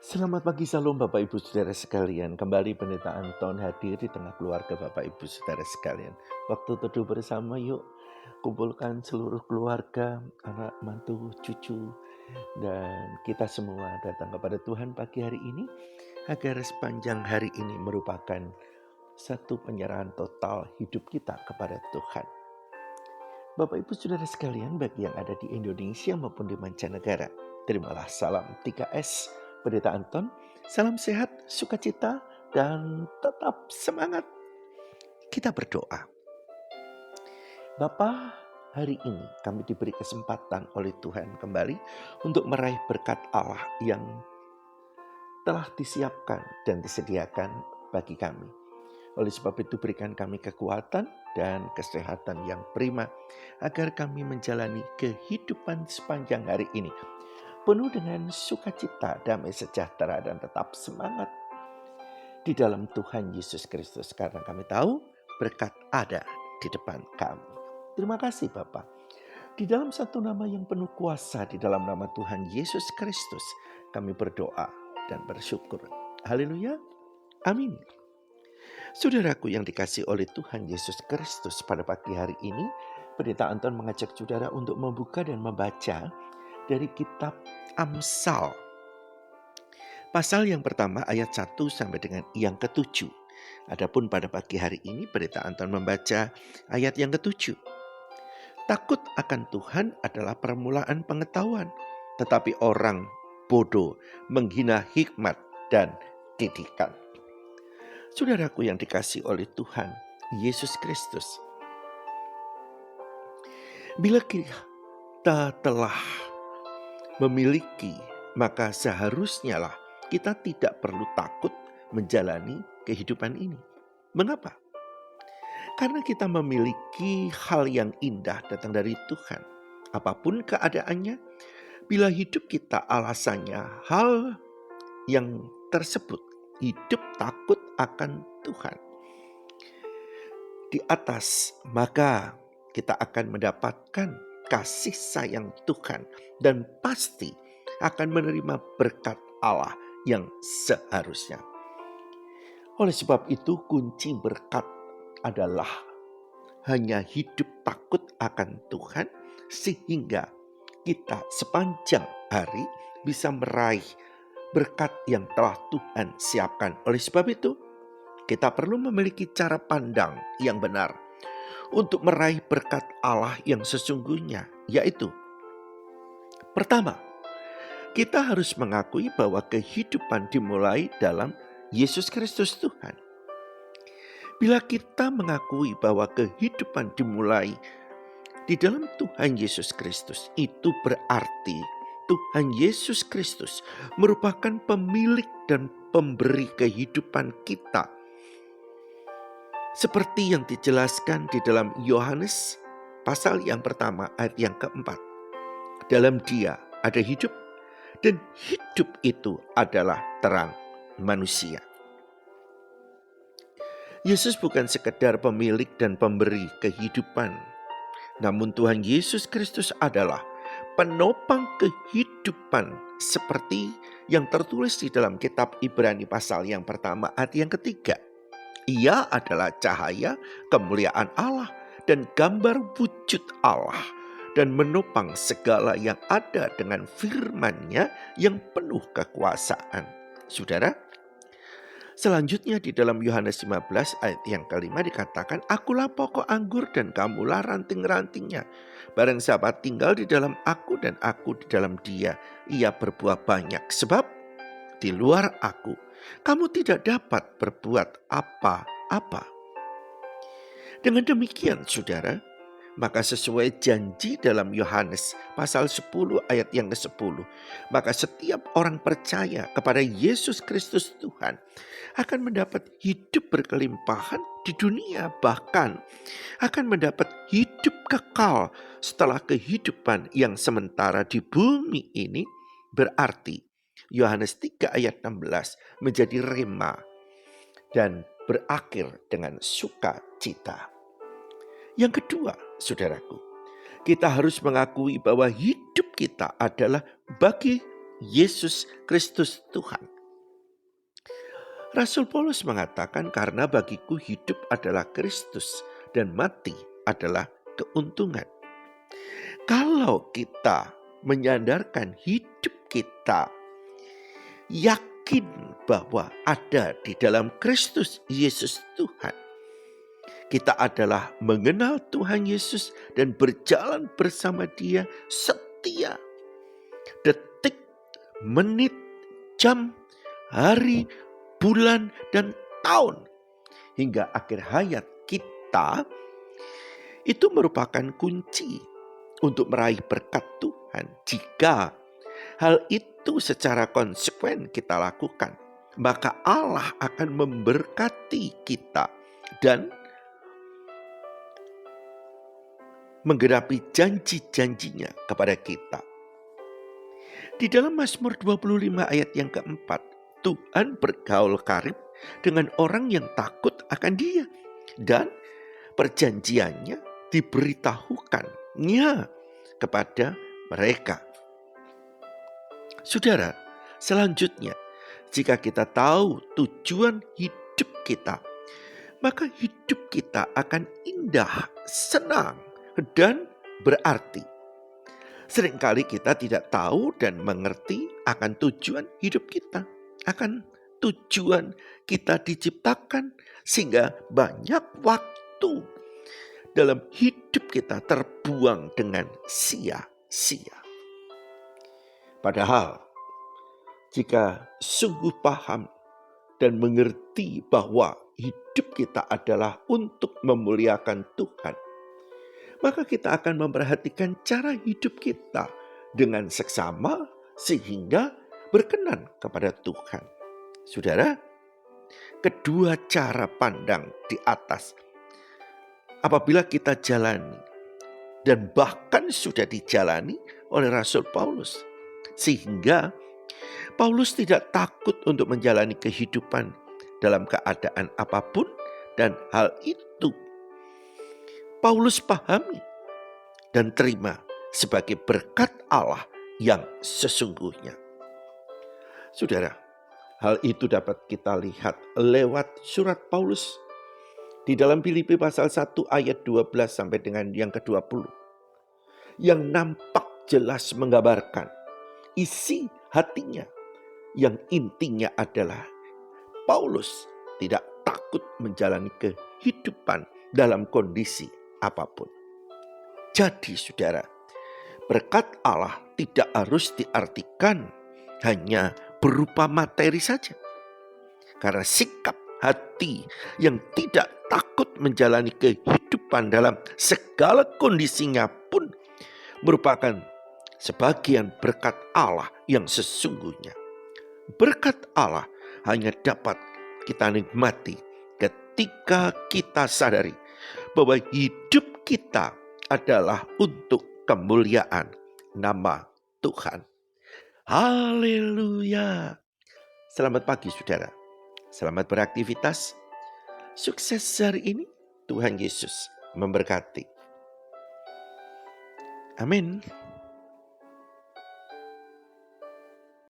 Selamat pagi, salam Bapak Ibu Saudara sekalian. Kembali Pendeta Anton hadir di tengah keluarga Bapak Ibu Saudara sekalian. Waktu teduh bersama, yuk kumpulkan seluruh keluarga, anak, mantu, cucu, dan kita semua datang kepada Tuhan pagi hari ini, agar sepanjang hari ini merupakan satu penyerahan total hidup kita kepada Tuhan. Bapak Ibu Saudara sekalian, bagi yang ada di Indonesia maupun di mancanegara, terimalah salam 3S Pendeta Anton. Salam sehat, sukacita, dan tetap semangat. Kita berdoa. Bapa, hari ini kami diberi kesempatan oleh Tuhan kembali untuk meraih berkat Allah yang telah disiapkan dan disediakan bagi kami. Oleh sebab itu berikan kami kekuatan dan kesehatan yang prima agar kami menjalani kehidupan sepanjang hari ini penuh dengan sukacita, damai sejahtera, dan tetap semangat di dalam Tuhan Yesus Kristus, karena kami tahu berkat ada di depan kami. Terima kasih Bapa. Di dalam satu nama yang penuh kuasa, di dalam nama Tuhan Yesus Kristus, kami berdoa dan bersyukur. Haleluya. Amin. Saudaraku yang dikasihi oleh Tuhan Yesus Kristus, pada pagi hari ini Pendeta Anton mengajak saudara untuk membuka dan membaca dari kitab Amsal. Pasal yang pertama ayat 1 sampai dengan yang ke-7. Adapun pada pagi hari ini Pendeta Anton membaca ayat yang ke-7. Takut akan Tuhan adalah permulaan pengetahuan, tetapi orang bodoh menghina hikmat dan didikan. Saudaraku yang dikasihi oleh Tuhan Yesus Kristus, bila kita telah memiliki, maka seharusnya lah kita tidak perlu takut menjalani kehidupan ini. Mengapa? Karena kita memiliki hal yang indah datang dari Tuhan. Apapun keadaannya, bila hidup kita alasannya hal yang tersebut, hidup takut akan Tuhan di atas, maka kita akan mendapatkan kasih sayang Tuhan dan pasti akan menerima berkat Allah yang seharusnya. Oleh sebab itu kunci berkat adalah hanya hidup takut akan Tuhan, sehingga kita sepanjang hari bisa meraih berkat yang telah Tuhan siapkan. Oleh sebab itu, kita perlu memiliki cara pandang yang benar untuk meraih berkat Allah yang sesungguhnya, yaitu pertama, kita harus mengakui bahwa kehidupan dimulai dalam Yesus Kristus Tuhan. Bila kita mengakui bahwa kehidupan dimulai di dalam Tuhan Yesus Kristus, itu berarti Tuhan Yesus Kristus merupakan pemilik dan pemberi kehidupan kita. Seperti yang dijelaskan di dalam Yohanes pasal yang pertama ayat yang keempat. Dalam Dia ada hidup, dan hidup itu adalah terang manusia. Yesus bukan sekedar pemilik dan pemberi kehidupan, namun Tuhan Yesus Kristus adalah penopang kehidupan, seperti yang tertulis di dalam kitab Ibrani pasal yang pertama ayat yang ketiga. Ia adalah cahaya kemuliaan Allah dan gambar wujud Allah, dan menopang segala yang ada dengan firman-Nya yang penuh kekuasaan. Saudara, selanjutnya di dalam Yohanes 15 ayat yang kelima dikatakan, Akulah pokok anggur dan kamulah ranting-rantingnya. Barang siapa tinggal di dalam aku dan aku di dalam dia, ia berbuah banyak. Sebab di luar aku, kamu tidak dapat berbuat apa-apa. Dengan demikian saudara, maka sesuai janji dalam Yohanes pasal 10 ayat yang ke-10, maka setiap orang percaya kepada Yesus Kristus Tuhan akan mendapat hidup berkelimpahan di dunia, bahkan akan mendapat hidup kekal setelah kehidupan yang sementara di bumi ini. Berarti Yohanes 3 ayat 16 menjadi rema dan berakhir dengan sukacita. Yang kedua, saudaraku, kita harus mengakui bahwa hidup kita adalah bagi Yesus Kristus Tuhan. Rasul Paulus mengatakan, karena bagiku hidup adalah Kristus dan mati adalah keuntungan. Kalau kita menyandarkan hidup kita, yakin bahwa ada di dalam Kristus Yesus Tuhan, kita adalah mengenal Tuhan Yesus dan berjalan bersama Dia setia. Detik, menit, jam, hari, bulan, dan tahun hingga akhir hayat kita, itu merupakan kunci untuk meraih berkat Tuhan. Jika hal itu secara konsekuen kita lakukan, maka Allah akan memberkati kita dan menggenapi janji-janjinya kepada kita. Di dalam Mazmur 25 ayat yang keempat, Tuhan bergaul karib dengan orang yang takut akan Dia, dan perjanjiannya diberitahukannya kepada mereka. Saudara, selanjutnya, jika kita tahu tujuan hidup kita, maka hidup kita akan indah, senang, dan berarti. Seringkali kita tidak tahu dan mengerti akan tujuan hidup kita, akan tujuan kita diciptakan, sehingga banyak waktu dalam hidup kita terbuang dengan sia-sia. Padahal jika sungguh paham dan mengerti bahwa hidup kita adalah untuk memuliakan Tuhan, maka kita akan memperhatikan cara hidup kita dengan seksama sehingga berkenan kepada Tuhan. Saudara, kedua cara pandang di atas, apabila kita jalani dan bahkan sudah dijalani oleh Rasul Paulus, sehingga Paulus tidak takut untuk menjalani kehidupan dalam keadaan apapun, dan hal itu Paulus pahami dan terima sebagai berkat Allah yang sesungguhnya. Saudara, hal itu dapat kita lihat lewat surat Paulus di dalam Filipi pasal 1 ayat 12 sampai dengan yang ke-20, yang nampak jelas menggambarkan isi hatinya, yang intinya adalah Paulus tidak takut menjalani kehidupan dalam kondisi apapun. Jadi saudara, berkat Allah tidak harus diartikan hanya berupa materi saja. Karena sikap hati yang tidak takut menjalani kehidupan dalam segala kondisinya pun merupakan sebagian berkat Allah yang sesungguhnya. Berkat Allah hanya dapat kita nikmati ketika kita sadari bahwa hidup kita adalah untuk kemuliaan nama Tuhan. Haleluya. Selamat pagi saudara. Selamat beraktivitas. Sukses hari ini. Tuhan Yesus memberkati. Amin.